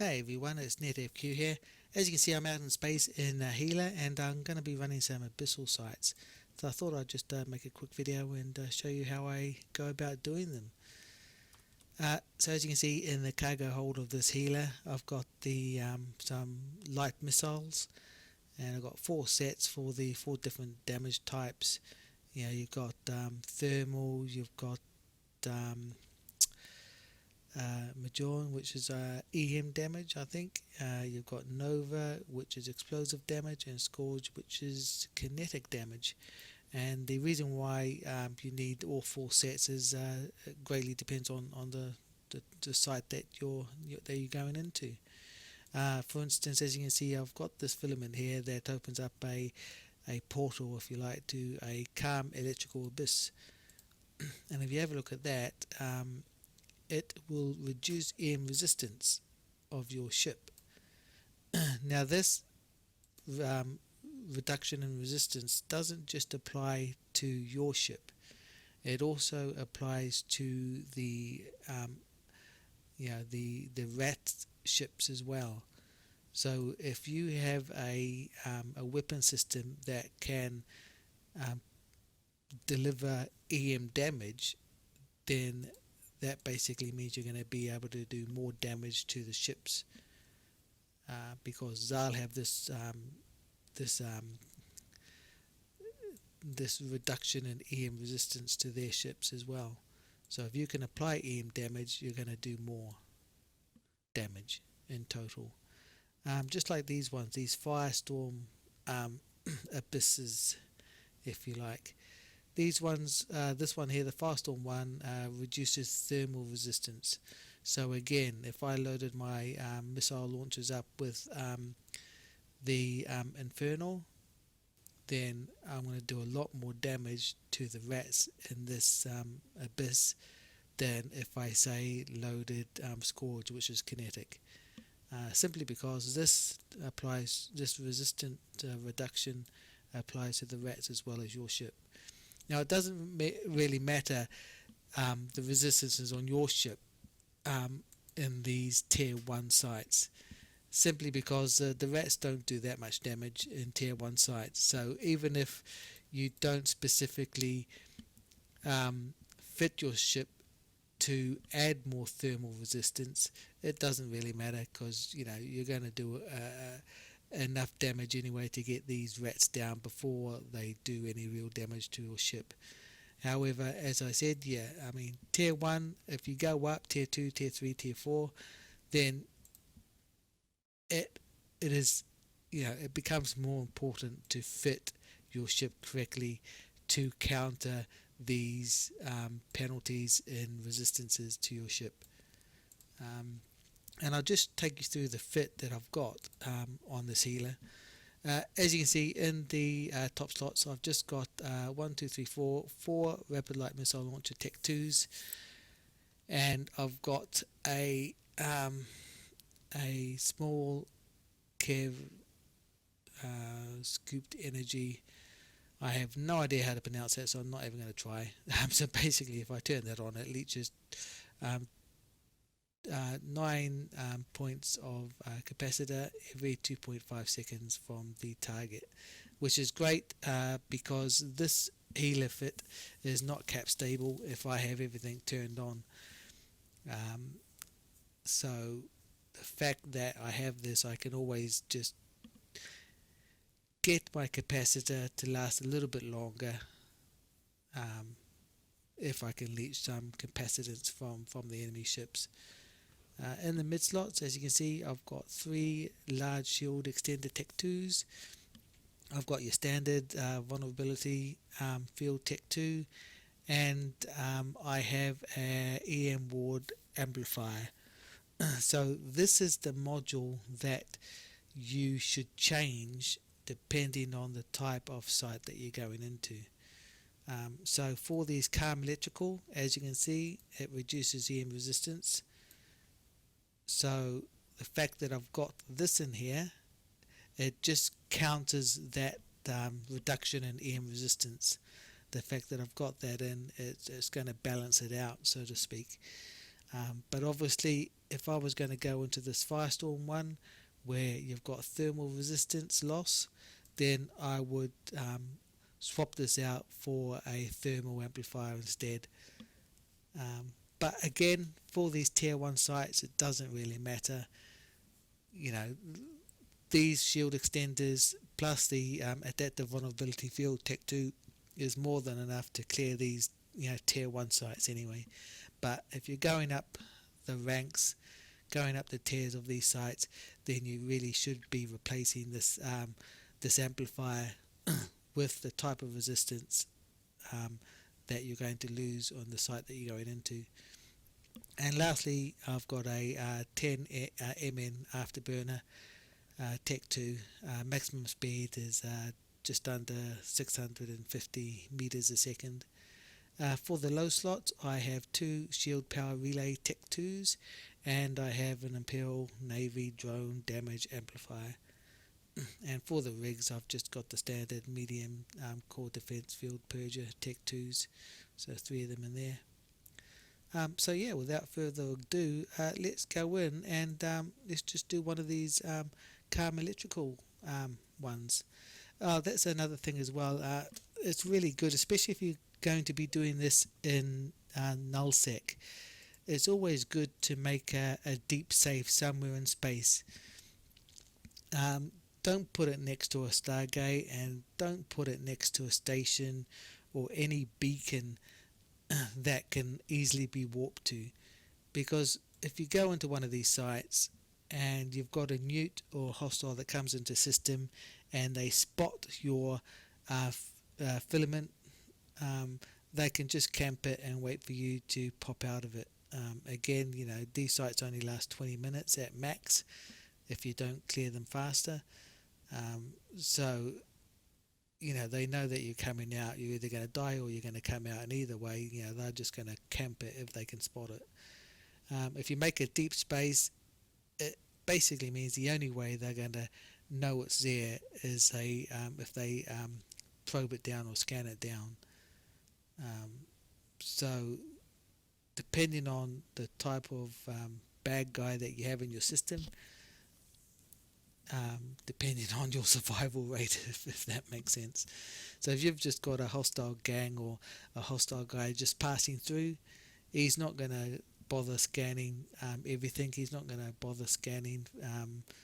G'day everyone, it's NETFQ here. As you can see, I'm out in space in Gila, and I'm going to be running some Abyssal sites. So I thought I'd just make a quick video and show you how I go about doing them. So as you can see in the cargo hold of this Gila, I've got the some light missiles, and I've got 4 sets for the 4 different damage types. You know, you've got thermal, you've got Mjolnir, which is EM damage, I think. You've got Nova, which is explosive damage, and Scourge, which is kinetic damage. And the reason why you need all 4 sets is it greatly depends on the site that you're going into. For instance, as you can see, I've got this filament here that opens up a portal, if you like, to a calm electrical abyss. And if you have a look at that, it will reduce EM resistance of your ship. Now this reduction in resistance doesn't just apply to your ship, it also applies to the rat ships as well. So if you have a weapon system that can deliver EM damage, then that basically means you're going to be able to do more damage to the ships, because they'll have this reduction in EM resistance to their ships as well. So if you can apply EM damage, you're going to do more damage in total. Just like these ones, these firestorm abysses, if you like. These ones, this one here, the Firestorm one, reduces thermal resistance. So again, if I loaded my missile launchers up with the Infernal, then I'm going to do a lot more damage to the rats in this abyss than if I say loaded Scourge, which is kinetic. Simply because this resistant reduction applies to the rats as well as your ship. Now it doesn't really matter the resistances on your ship in these tier 1 sites, simply because the rats don't do that much damage in tier 1 sites. So even if you don't specifically fit your ship to add more thermal resistance, it doesn't really matter, because you're going to do enough damage anyway to get these rats down before they do any real damage to your ship. However, as I said, tier 1, if you go up, tier 2, tier 3, tier 4, then it is, it becomes more important to fit your ship correctly to counter these penalties in resistances to your ship. And I'll just take you through the fit that I've got on this healer. As you can see in the top slots, I've just got 4 Rapid Light Missile Launcher Tech 2s, and I've got a small Kev Scooped Energy. I have no idea how to pronounce that, so I'm not even going to try. So basically, if I turn that on, it leaches 9 points of capacitor every 2.5 seconds from the target, which is great because this healer fit is not cap stable if I have everything turned on. So the fact that I have this, I can always just get my capacitor to last a little bit longer if I can leech some capacitance from the enemy ships. In the mid slots, as you can see, I've got 3 large shield extended Tech 2s. I've got your standard vulnerability field Tech 2, and I have a EM ward amplifier. So this is the module that you should change depending on the type of site that you're going into. So for these calm electrical, as you can see, it reduces EM resistance. So the fact that I've got this in here, it just counters that reduction in EM resistance. The fact that I've got that in, it's going to balance it out, so to speak. But obviously if I was going to go into this Firestorm one where you've got thermal resistance loss, then I would swap this out for a thermal amplifier instead. But again, for these tier 1 sites it doesn't really matter. You know, these shield extenders plus the adaptive vulnerability field tech 2 is more than enough to clear these, you know, tier 1 sites anyway. But if you're going up the ranks, going up the tiers of these sites, then you really should be replacing this this amplifier with the type of resistance that you're going to lose on the site that you're going into. And lastly, I've got a 10 MN Afterburner Tech 2. Maximum speed is just under 650 meters a second. For the low slots, I have 2 Shield Power Relay Tech 2s, and I have an Imperial Navy Drone Damage Amplifier. And for the rigs, I've just got the standard medium core defense field purger Tech 2s, so 3 of them in there. So yeah, without further ado, let's go in and let's just do one of these calm electrical ones. That's another thing as well. It's really good, especially if you're going to be doing this in nullsec. It's always good to make a deep safe somewhere in space. Don't put it next to a Stargate, and don't put it next to a station or any beacon that can easily be warped to, because if you go into one of these sites and you've got a newt or hostile that comes into system and they spot your filament, they can just camp it and wait for you to pop out of it. Again, you know, these sites only last 20 minutes at max if you don't clear them faster. So you know, they know that you're coming out. You're either going to die or you're going to come out, and either way, you know, they're just going to camp it if they can spot it. If you make a deep space, it basically means the only way they're going to know it's there is if they probe it down or scan it down. So depending on the type of bad guy that you have in your system, depending on your survival rate, if that makes sense. So if you've just got a hostile gang or a hostile guy just passing through, he's not going to bother scanning everything. He's not going to bother scanning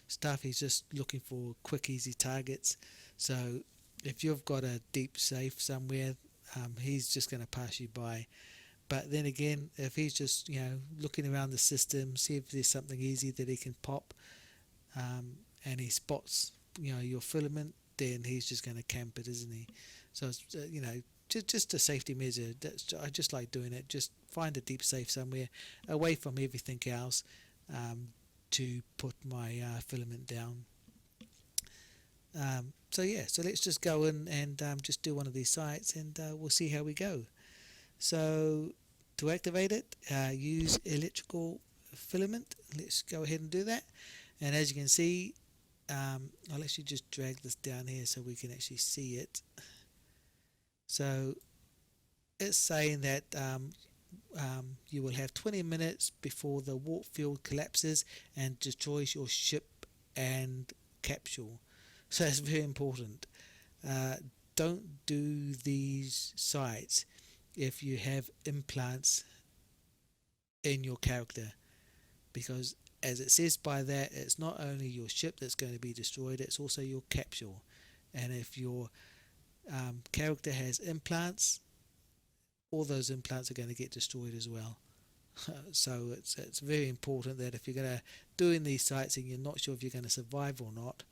stuff. He's just looking for quick, easy targets. So if you've got a deep safe somewhere, he's just going to pass you by. But then again, if he's just, you know, looking around the system, see if there's something easy that he can pop, and he spots, you know, your filament, then he's just going to camp it, isn't he? So it's, you know, just a safety measure. I just like doing it. Just find a deep safe somewhere away from everything else to put my filament down. So yeah, so let's just go in and just do one of these sites, and we'll see how we go. So to activate it, use electrical filament. Let's go ahead and do that. And as you can see, I'll actually just drag this down here so we can actually see it. So it's saying that you will have 20 minutes before the warp field collapses and destroys your ship and capsule. So that's very important. Don't do these sites if you have implants in your character, because as it says by that, it's not only your ship that's going to be destroyed, it's also your capsule. And if your character has implants, all those implants are going to get destroyed as well. So it's very important that if you're going to do in these sites and you're not sure if you're going to survive or not,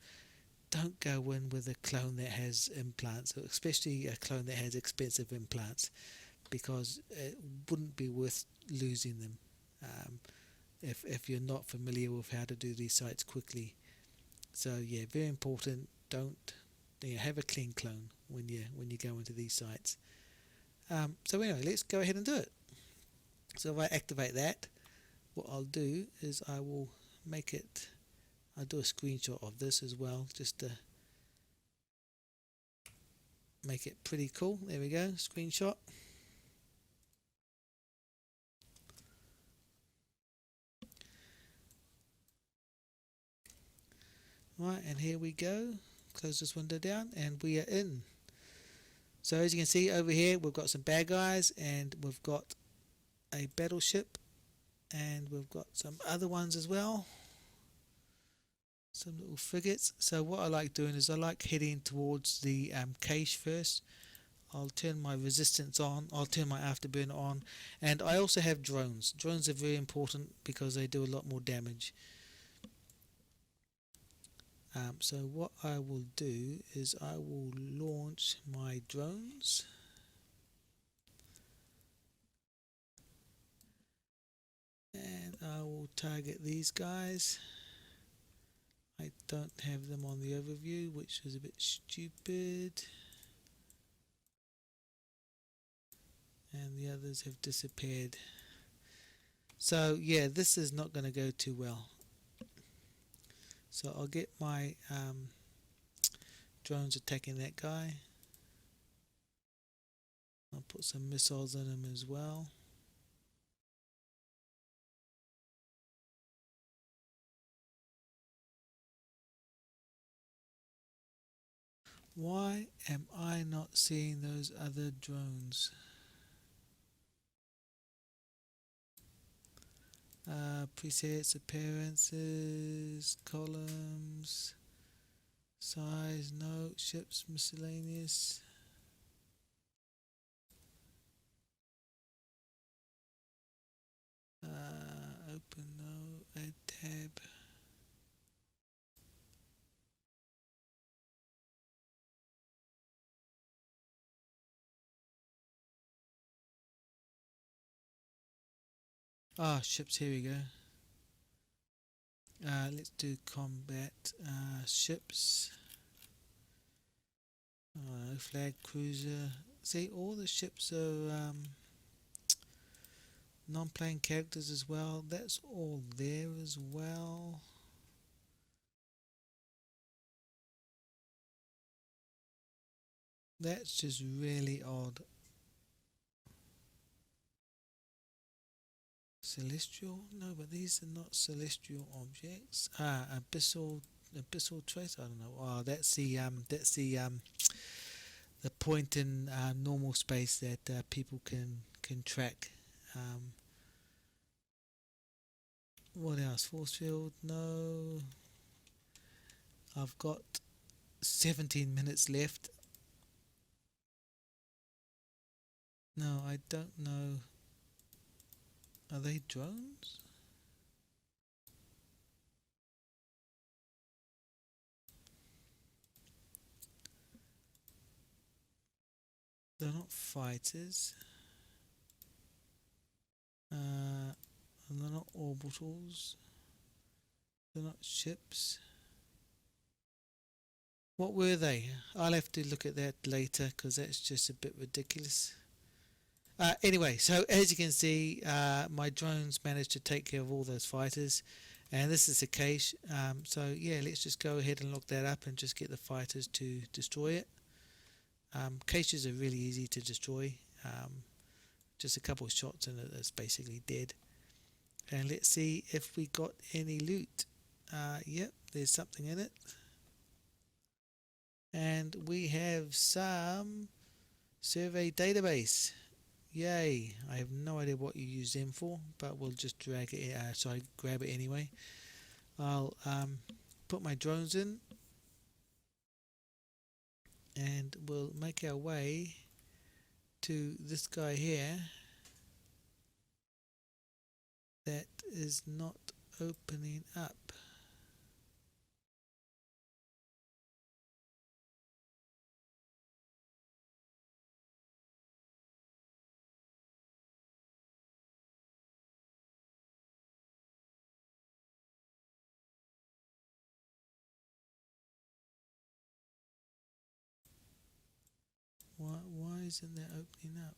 don't go in with a clone that has implants, especially a clone that has expensive implants, because it wouldn't be worth losing them if you're not familiar with how to do these sites quickly. So yeah, very important. Don't have a clean clone when you go into these sites. So anyway, let's go ahead and do it. So if I activate that, what I'll do is I will make it. I'll do a screenshot of this as well, just to make it pretty cool. There we go, screenshot. Right, and here we go. Close this window down and we are in. So as you can see over here, we've got some bad guys and we've got a battleship and we've got some other ones as well, some little frigates. So what I like doing is I like heading towards the cache first. I'll turn my resistance on, I'll turn my afterburner on, and I also have drones. Drones are very important because they do a lot more damage. So what I will do is I will launch my drones. And I will target these guys. I don't have them on the overview, which is a bit stupid. And the others have disappeared. So yeah, this is not going to go too well. So I'll get my drones attacking that guy. I'll put some missiles in him as well. Why am I not seeing those other drones? Presets, appearances, columns, size, no, ships, miscellaneous. Open, no, add tab. Ships, here we go. Let's do combat ships. Flag cruiser. See, all the ships are non-playing characters as well. That's all there as well. That's just really odd. Celestial? No, but these are not celestial objects. Abyssal trace. I don't know. That's the point in normal space that people can track. What else? Force field? No. I've got 17 minutes left. No, I don't know. Are they drones? They're not fighters. And they're not orbitals. They're not ships. What were they? I'll have to look at that later because that's just a bit ridiculous. Anyway, so as you can see, my drones managed to take care of all those fighters, and this is a cache. So yeah, let's just go ahead and lock that up and just get the fighters to destroy it. Caches are really easy to destroy. Just a couple of shots and it's basically dead. And let's see if we got any loot. Yep, there's something in it. And we have some survey database. Yay. I have no idea what you use them for, but we'll just drag it, grab it anyway. I'll put my drones in and we'll make our way to this guy here that is not opening up. Why isn't that opening up?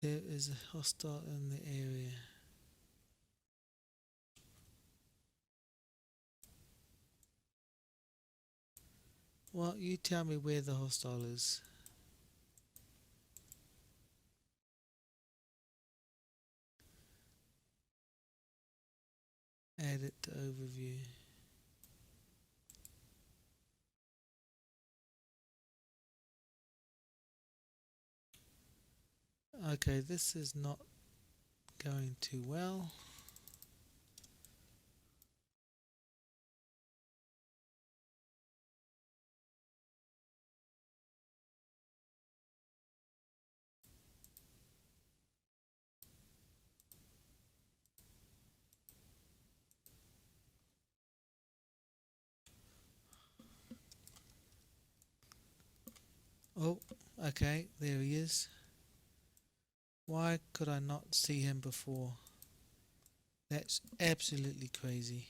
There is a hostile in the area. Well, you tell me where the hostile is. Add it to overview. Okay, this is not going too well. Oh, okay, there he is. Why could I not see him before? That's absolutely crazy.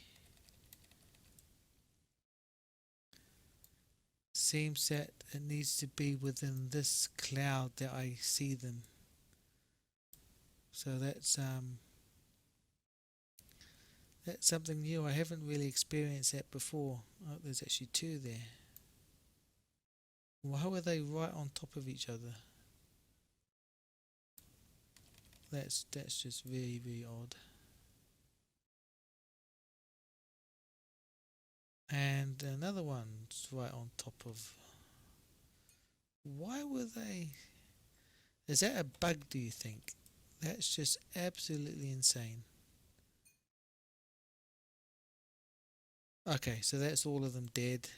Seems that it needs to be within this cloud that I see them. So that's something new. I haven't really experienced that before. Oh, there's actually two there. Why were they right on top of each other? That's just very, very odd. And another one's right on top of. Why were they? Is that a bug, do you think? That's just absolutely insane. Okay, so that's all of them dead.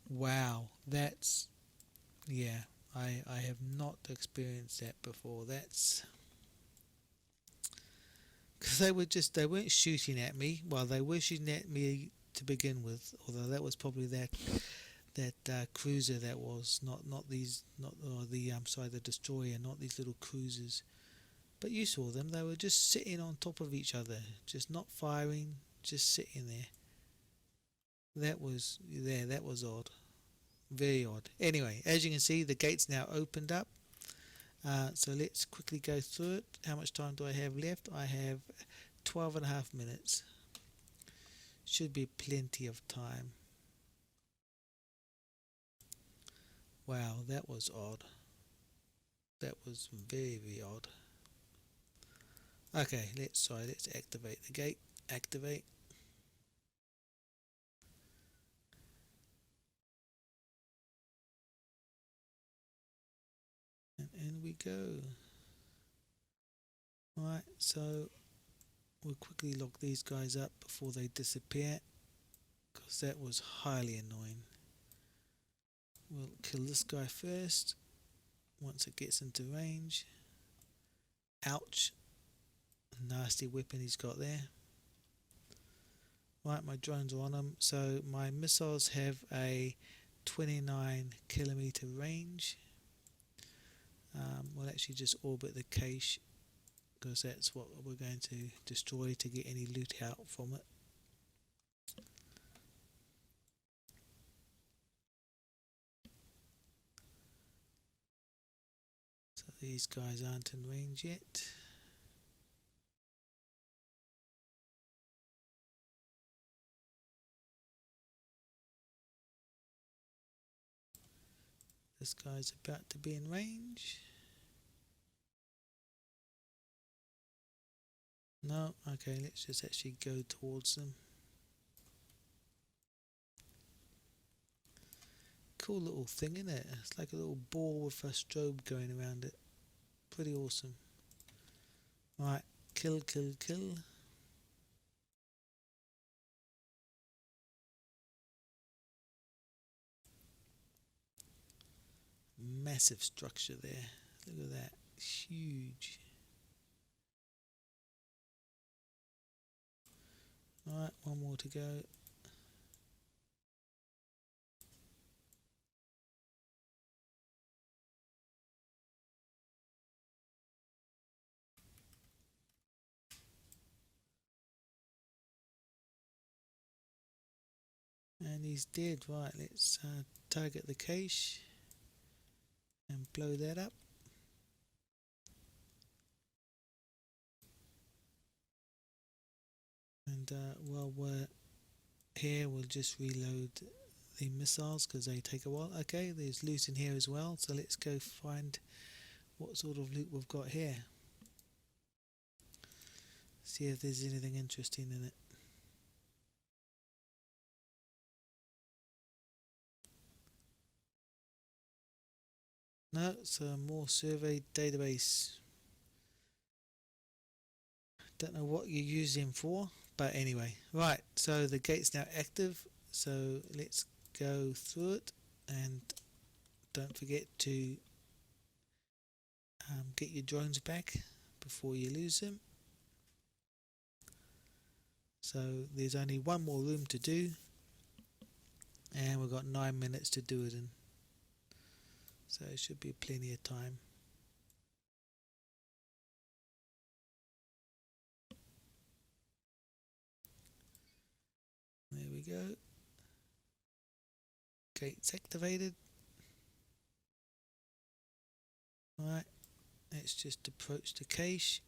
Wow, that's. Yeah, I have not experienced that before. That's. Because they weren't shooting at me. Well, they were shooting at me to begin with, although that was probably that cruiser that was not these not or the sorry, the destroyer, not these little cruisers. But you saw them; they were just sitting on top of each other, just not firing, just sitting there. That was odd, very odd. Anyway, as you can see, the gate's now opened up. So let's quickly go through it. How much time do I have left? I have 12.5 minutes. Should be plenty of time. Wow, that was odd. That was very, very odd. Okay, let's activate the gate. Activate. And in we go. Right, so we'll quickly lock these guys up before they disappear, because that was highly annoying. We'll kill this guy first once it gets into range. Ouch. Nasty weapon he's got there. Right, my drones are on them. So my missiles have a 29 kilometer range. We'll actually just orbit the cache, because that's what we're going to destroy to get any loot out from it. So these guys aren't in range yet. This guy's about to be in range. No, okay, let's just actually go towards them. Cool little thing, isn't it? It's like a little ball with a strobe going around it. Pretty awesome. Right, kill, kill, kill. Massive structure there. Look at that. Huge. Alright, one more to go. And he's dead. Right, let's target the cache and blow that up. And while we're here, we'll just reload the missiles because they take a while. Okay, there's loot in here as well, so let's go find what sort of loot we've got here. See if there's anything interesting in it. No, so more survey database. Don't know what you use him for, but anyway. Right, so the gate's now active, so let's go through it, and don't forget to get your drones back before you lose them. So there's only one more room to do, and we've got 9 minutes to do it in, so it should be plenty of time. There we go. Gates activated. Right, let's just approach the cache.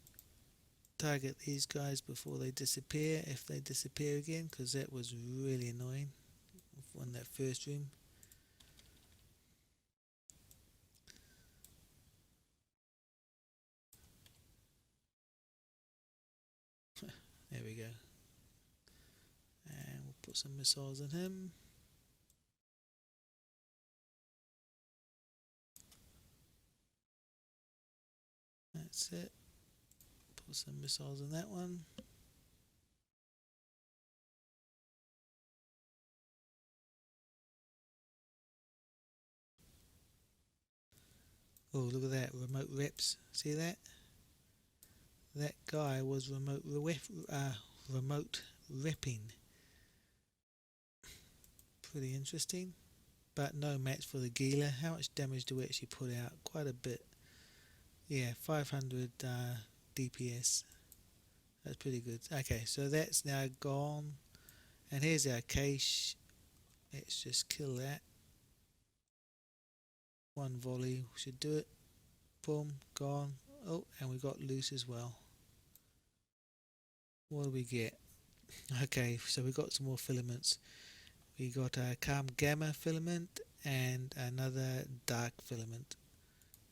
Target these guys before they disappear, if they disappear again, because that was really annoying on that first room. There we go. And we'll put some missiles on him. That's it. Put some missiles on that one. Oh, look at that, remote reps. See that? That guy was remote repping. Pretty interesting. But no match for the Gila. How much damage do we actually put out? Quite a bit. Yeah, 500 DPS. That's pretty good. Okay, so that's now gone. And here's our cache. Let's just kill that. One volley should do it. Boom, gone. Oh, and we got loose as well. What do we get? Okay, so we got some more filaments. We got a calm gamma filament and another dark filament.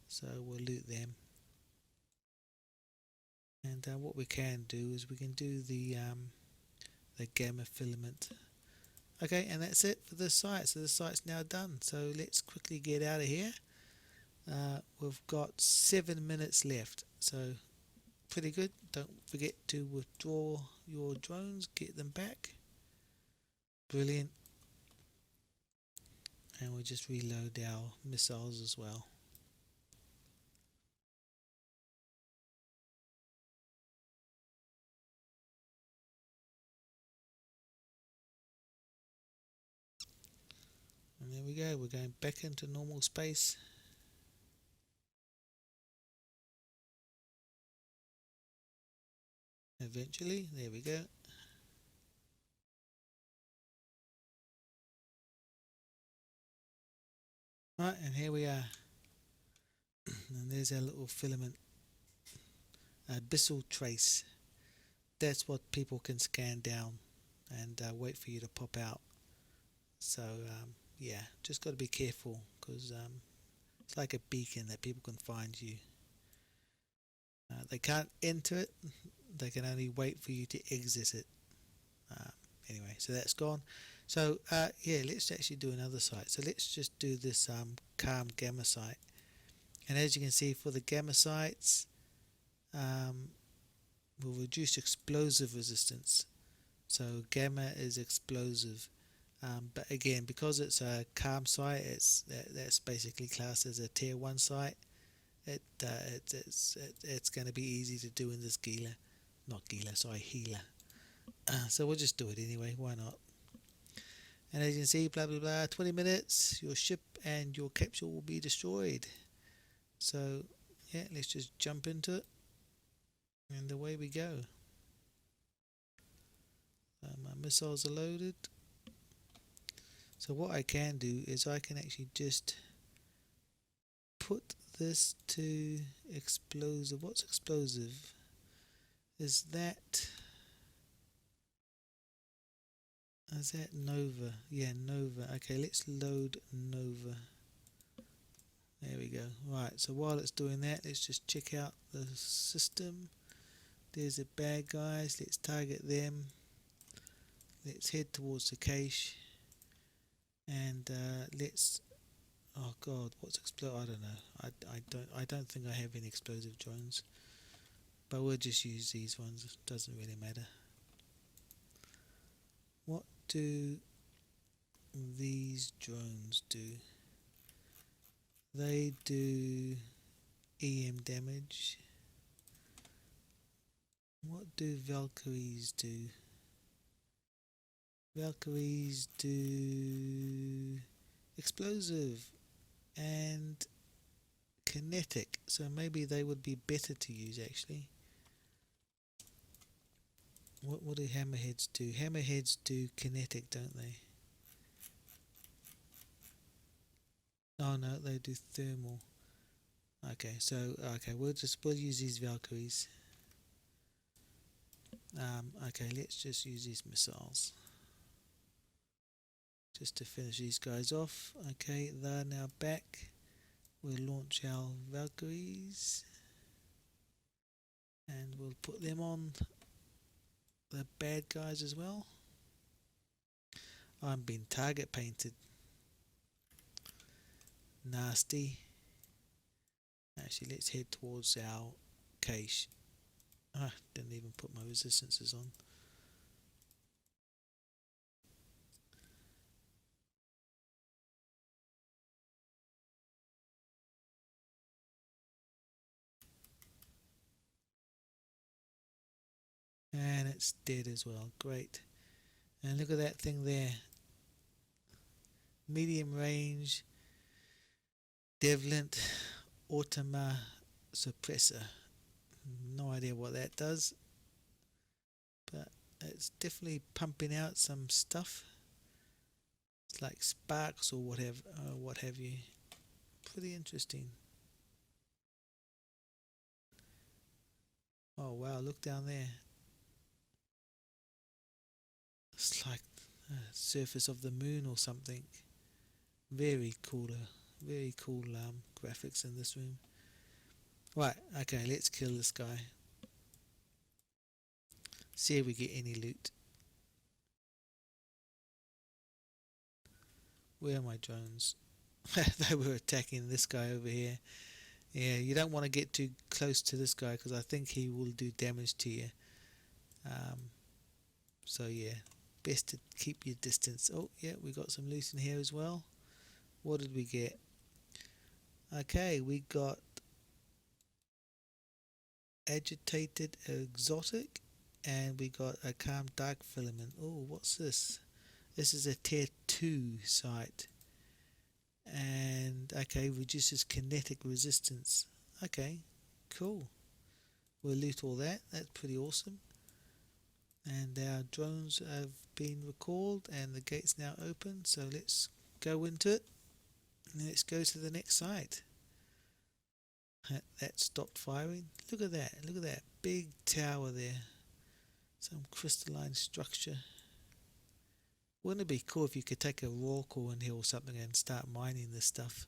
So we'll loot them. And what we can do is we can do the gamma filament. Okay, and that's it for this site. So the site's now done. So let's quickly get out of here. We've got 7 minutes left, so pretty good. Don't forget to withdraw your drones, get them back. Brilliant. And we'll just reload our missiles as well. And there we go, we're going back into normal space. Eventually, there we go. Right, and here we are. And there's our little filament. Abyssal trace. That's what people can scan down and wait for you to pop out. So yeah, just got to be careful because it's like a beacon that people can find you. They can't enter it, they can only wait for you to exit it. Anyway, so that's gone. So yeah, let's actually do another site. So let's just do this calm gamma site. And as you can see, for the gamma sites, we'll reduce explosive resistance. So gamma is explosive. But again, because it's a calm site, that's basically classed as a tier 1 site. It's going to be easy to do in this Gila, not Gila, sorry, Gila. So we'll just do it anyway. Why not? And as you can see, blah blah blah. 20 minutes, your ship and your capsule will be destroyed. So yeah, let's just jump into it, and away we go. My missiles are loaded. So what I can do is I can actually just put this to explosive. What's explosive? Is that Is that Nova? Yeah, Nova. Okay, let's load Nova. There we go. Right, so while it's doing that, let's just check out the system. There's the bad guys. Let's target them. Let's head towards the cache. And let's... Oh god, what's explode? I don't know. I don't think I have any explosive drones. But we'll just use these ones. It doesn't really matter. What do these drones do? They do EM damage. What do Valkyries do? Valkyries do explosive and kinetic, so maybe they would be better to use actually. What do hammerheads do? Hammerheads do kinetic, don't they? Oh no, they do thermal. Okay, so we'll use these Valkyries. Okay, let's just use these missiles just to finish these guys off. Okay, they're now back. We'll launch our Valkyries and we'll put them on the bad guys as well. I'm being target painted. Nasty. Actually, let's head towards our cache. Didn't even put my resistances on. And it's dead as well. Great. And look at that thing there. Medium range Devlint Automa Suppressor. No idea what that does, but it's definitely pumping out some stuff. It's like sparks or what have you. Pretty interesting. Oh wow, look down there. It's like the surface of the moon or something. Very cool graphics in this room. Right, okay, let's kill this guy. See if we get any loot. Where are my drones? They were attacking this guy over here. Yeah, you don't want to get too close to this guy because I think he will do damage to you. So yeah, best to keep your distance. Oh yeah, we got some loot in here as well. What did we get? Okay, we got agitated exotic and we got a calm dark filament. Oh, what's this? This is a tier 2 site. And okay, reduces kinetic resistance. Okay, cool. We'll loot all that. That's pretty awesome. And our drones have been recalled and the gate's now open, so let's go into it and let's go to the next site. That stopped firing. Look at that big tower there. Some crystalline structure. Wouldn't it be cool if you could take a raw core in here or something and start mining this stuff?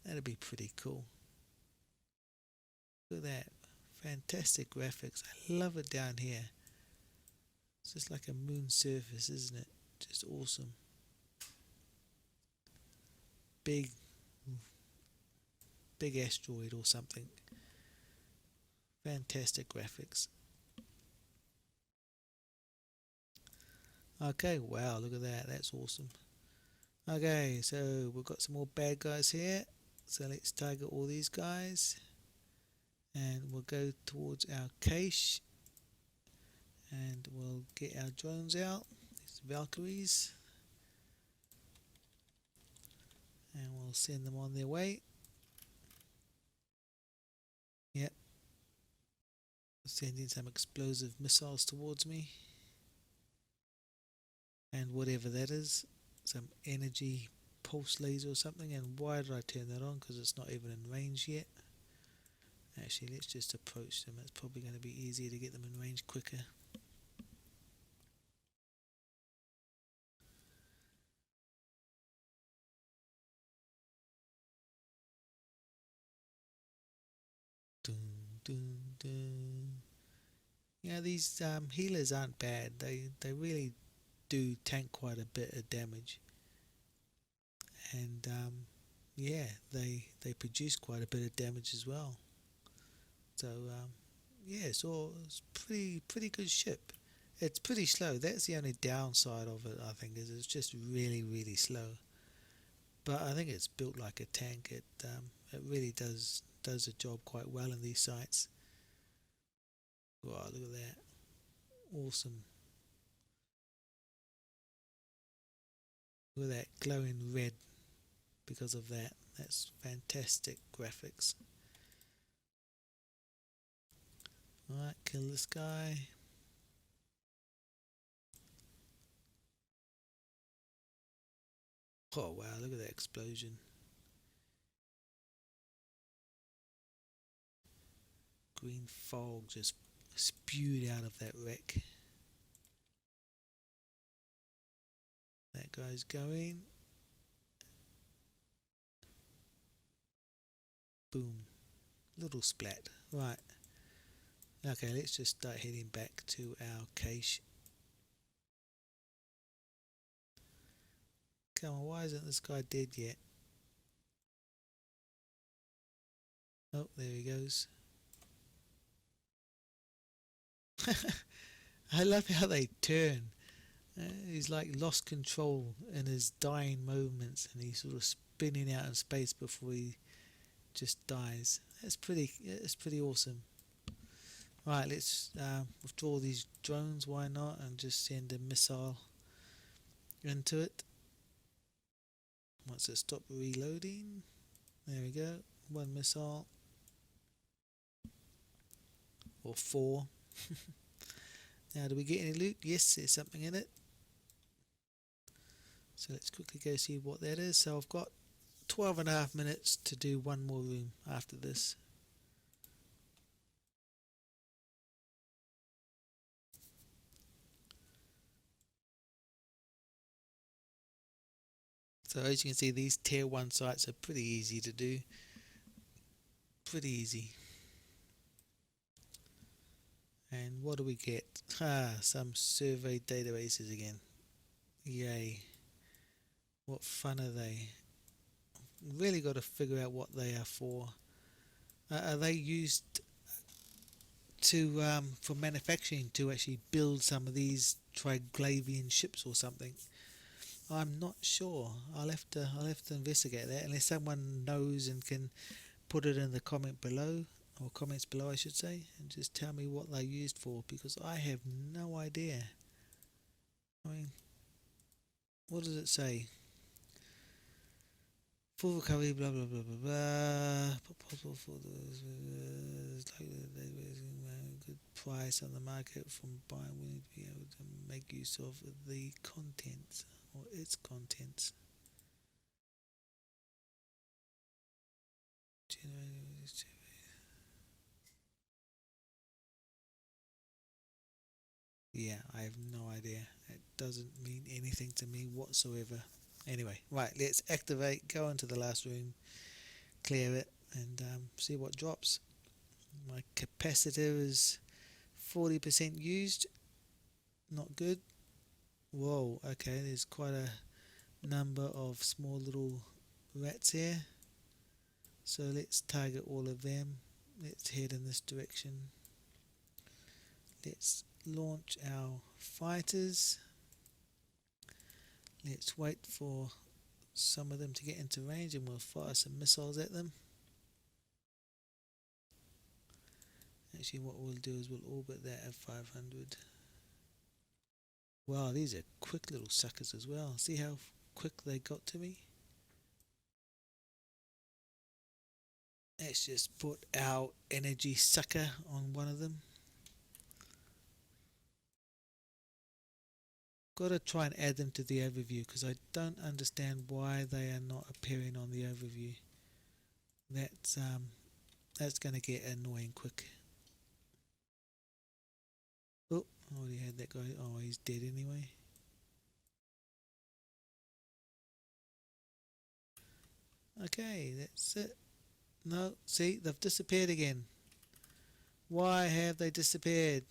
That'd be pretty cool. Look at that. Fantastic graphics. I love it down here. It's just like a moon surface, isn't it? Just awesome. Big asteroid or something. Fantastic graphics. Okay, wow, look at that. That's awesome. Okay, so we've got some more bad guys here. So let's target all these guys. And we'll go towards our cache. And we'll get our drones out. These Valkyries. And we'll send them on their way. Yep. Sending some explosive missiles towards me. And whatever that is, some energy pulse laser or something. And why did I turn that on? Because it's not even in range yet. Actually, let's just approach them. It's probably going to be easier to get them in range quicker. Dun, dun. Yeah, these healers aren't bad. They really do tank quite a bit of damage, and yeah, they produce quite a bit of damage as well. So yeah, it's pretty good ship. It's pretty slow. That's the only downside of it, I think, is it's just really slow. But I think it's built like a tank. It really does the job quite well in these sites. Wow, look at that! Awesome. Look at that glowing red because of that. That's fantastic graphics. Alright, kill this guy. Oh wow, look at that explosion. Green fog just spewed out of that wreck. That guy's going. Boom. Little splat. Right. Okay, let's just start heading back to our cache. Come on, why isn't this guy dead yet? Oh, there he goes. I love how they turn. He's like lost control in his dying moments, and he's sort of spinning out in space before he just dies. That's pretty awesome. Right, let's withdraw these drones. Why not? And just send a missile into it. Once it stops reloading, there we go. One missile, or 4. Now, do we get any loot? Yes, there's something in it. So let's quickly go see what that is. So I've got 12.5 minutes to do one more room after this. So as you can see, these tier 1 sites are pretty easy to do. Pretty easy. And what do we get? Some survey databases again. Yay. What fun are they? Really got to figure out what they are for. Are they used to for manufacturing, to actually build some of these Triglavian ships or something? I'm not sure. I'll have to investigate that, unless someone knows and can put it in the comment below, or comments below I should say, and just tell me what they're used for, because I have no idea. I mean, what does it say? Full recovery, blah blah blah blah blah. Possible for good price on the market from buying. We need to be able to make use of the contents, or its contents. Yeah, I have no idea. It doesn't mean anything to me whatsoever. Anyway, right, let's activate, go into the last room, clear it, and see what drops. My capacitor is 40% used. Not good. Whoa, okay, there's quite a number of small little rats here. So let's target all of them. Let's head in this direction. Let's launch our fighters. Let's wait for some of them to get into range and we'll fire some missiles at them. Actually, what we'll do is we'll orbit that at 500. Wow, these are quick little suckers as well. See how quick they got to me? Let's just put our energy sucker on one of them. Got to try and add them to the overview, because I don't understand why they are not appearing on the overview. That's going to get annoying quick. Oh, I already had that guy. Oh, he's dead anyway. Okay, that's it. No, see, they've disappeared again. Why have they disappeared?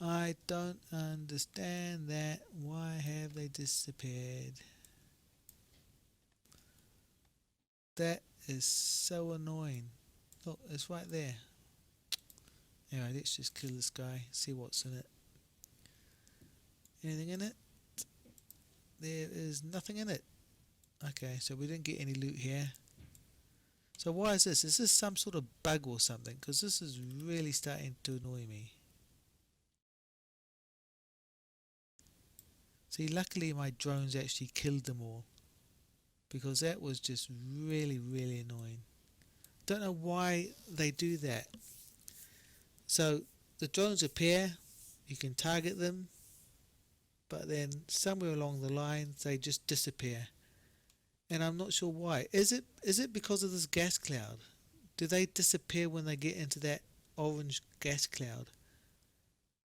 I don't understand that. Why have they disappeared? That is so annoying. Look, it's right there. Anyway, let's just kill this guy, see what's in it. Anything in it? There is nothing in it. Okay, so we didn't get any loot here. So why is this? Is this some sort of bug or something? Because this is really starting to annoy me. See, luckily my drones actually killed them all, because that was just really annoying. Don't know why they do that. So the drones appear, you can target them, but then somewhere along the line they just disappear, and I'm not sure why. Is it because of this gas cloud? Do they disappear when they get into that orange gas cloud?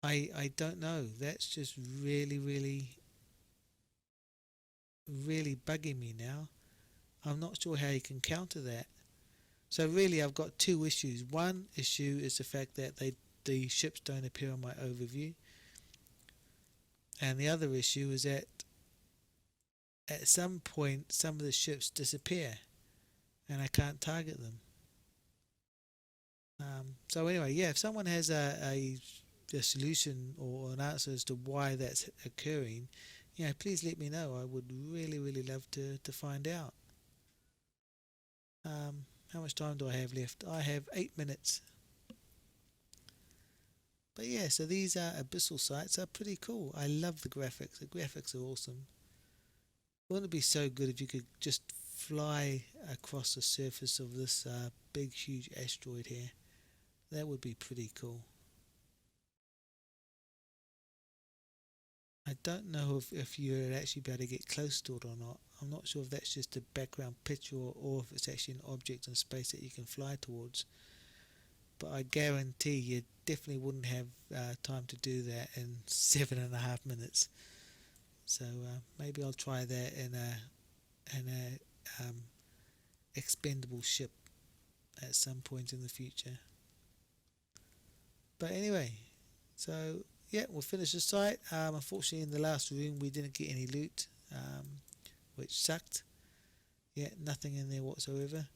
I don't know. That's just really bugging me now. I'm not sure how you can counter that. So really I've got two issues. One issue is the fact that the ships don't appear on my overview, and the other issue is that at some point some of the ships disappear and I can't target them. So anyway, yeah, if someone has a solution or an answer as to why that's occurring, please let me know. I would really love to find out. How much time do I have left? I have 8 minutes. But yeah, so these abyssal sites are pretty cool. I love the graphics. The graphics are awesome. Wouldn't it be so good if you could just fly across the surface of this big huge asteroid here? That would be pretty cool. I don't know if you'd actually be able to get close to it or not. I'm not sure if that's just a background picture or if it's actually an object in space that you can fly towards. But I guarantee you definitely wouldn't have time to do that in 7.5 minutes. So maybe I'll try that in a expendable ship at some point in the future. But anyway, so yeah, we'll finish the site. Unfortunately, in the last room we didn't get any loot, which sucked. Yeah, nothing in there whatsoever.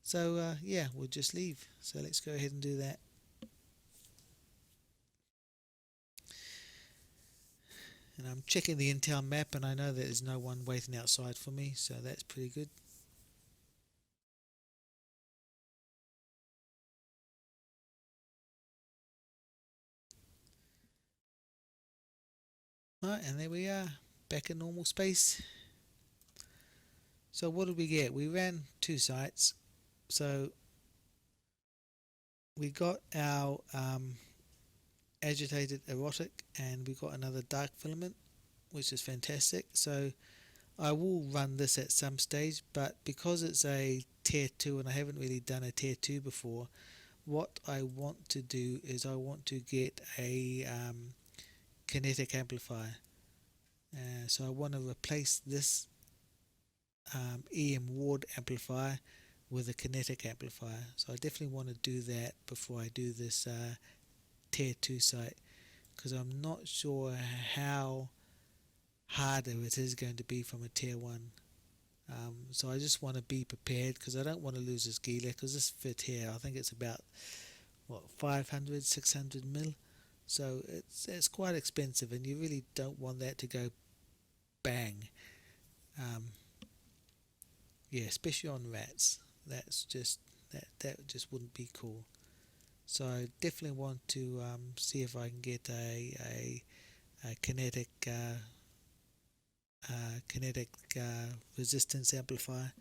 So yeah, we'll just leave. So let's go ahead and do that. And I'm checking the in-town map, and I know that there's no one waiting outside for me, so that's pretty good. Right, and there we are, back in normal space. So what did we get? We ran 2 sites. So we got our agitated erotic, and we got another dark filament, which is fantastic. So I will run this at some stage, but because it's a tier 2 and I haven't really done a tier 2 before, what I want to do is I want to get a kinetic amplifier. So I want to replace this EM Ward amplifier with a kinetic amplifier. So I definitely want to do that before I do this tier 2 site, because I'm not sure how harder it is going to be from a tier 1. So I just want to be prepared, because I don't want to lose this Gila, because this fit here, I think it's about 500-600 mil, so it's quite expensive, and you really don't want that to go bang. Yeah, especially on rats. That's just that just wouldn't be cool. So I definitely want to see if I can get a kinetic resistance amplifier,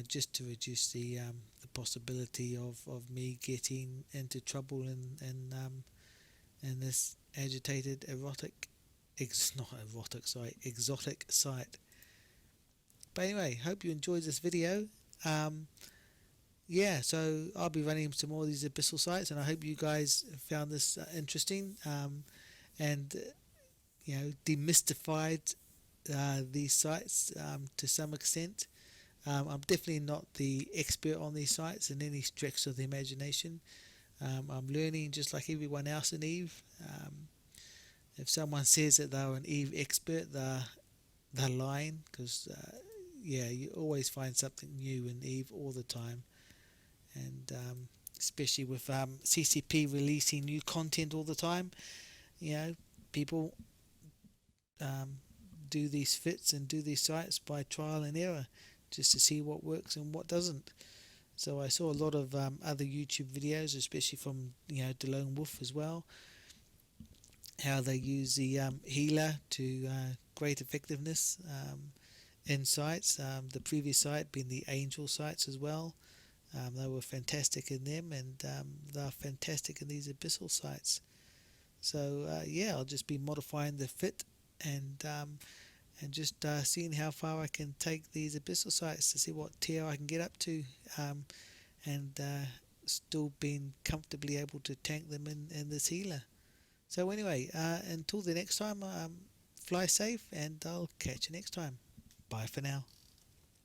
just to reduce the possibility of me getting into trouble in this agitated exotic site. But anyway, hope you enjoyed this video. Yeah, so I'll be running some more of these abyssal sites, and I hope you guys found this interesting, and demystified these sites to some extent. I'm definitely not the expert on these sites in any stretch of the imagination. I'm learning just like everyone else in Eve. If someone says that they're an Eve expert, they're lying, because yeah, you always find something new in Eve all the time, and especially with CCP releasing new content all the time. You know, people um, do these fits and do these sites by trial and error, just to see what works and what doesn't. So I saw a lot of other YouTube videos, especially from DeLone Wolf as well, how they use the healer to great effectiveness in sites. The previous site being the Angel sites as well. They were fantastic in them, and they're fantastic in these Abyssal sites. So yeah, I'll just be modifying the fit and just seeing how far I can take these Abyssal sites to see what tier I can get up to, and still being comfortably able to tank them in this healer. So anyway, until the next time, fly safe, and I'll catch you next time. Bye for now.